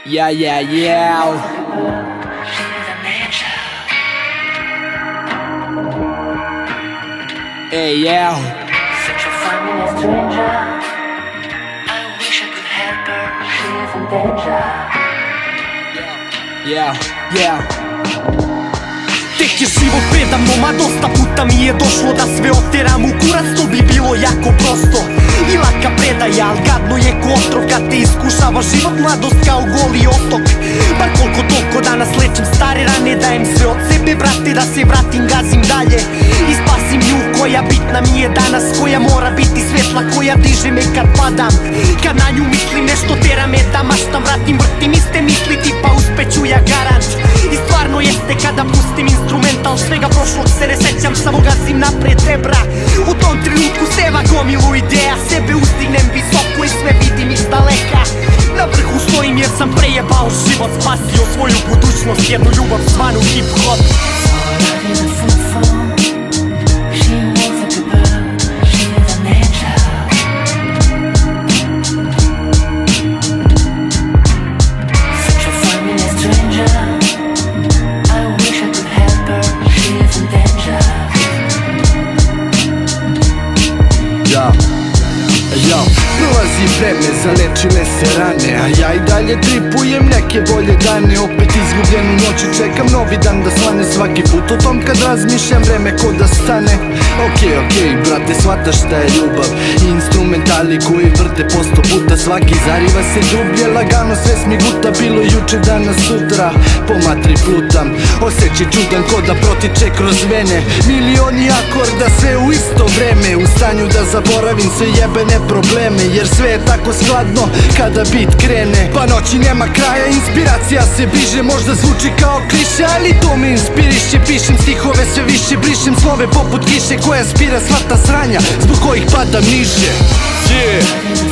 Yeah, yeah, yeah. Hey, yeah. Such a funny stranger. I wish I could help her. She is in danger. Yeah, yeah. Tek je život predamnom, a dosta puta mi je došlo da sve oteram u kurac, to bi bilo jako prosto i laka predaja, al gadno je ko otrov kad te iskušava život, mladost kao goli otok. Bar koliko toliko danas lečim stare rane, dajem sve od sebe, brate, da se vratim, gazim dalje i spasim nju koja bitna mi je danas, koja mora biti svetla, koja diže me kad padam. Kad na nju mislim nešto tera me da maštam, vratim, vrtim iste misli tipa uspeću ja garant. I stvarno jeste kada pustim instrumental, svega prošlog se ne sećam, samo gazim napred rebra. U tom trenutku seva gomilu ideja, sebe uzdignem visoko i sve vidim iz daleka. Na vrhu stojim jer sam prejebao život, spasio svoju budućnost, jednu ljubav zvanu hip hop. Prolazi vreme, zalečile se rane, a ja i dalje tripujem neke bolje dane. Opet izgubljenu noću čekam novi dan da slane, svaki put o tom kad razmišljam vreme ko da stane. Okej, brate, shvataš šta je ljubav i instrumentali koji vrte po 100 puta, svaki zariva se dublje, lagano sve smiguta, bilo juče, danas, sutra, po matri plutam. Osjećaj čudan ko da protiče kroz vene, milioni akorda sve u isto vreme, u stanju da zaboravim sve jebene probleme, jer sve je tako skladno kada bit krene. Pa noći nema kraja, inspiracija se bliže, možda zvuči kao kliše, ali to me inspiriše. Pišem stihove sve više, brišem slove poput kiše koja spira sva ta sranja zbog kojih padam niže. Yeah.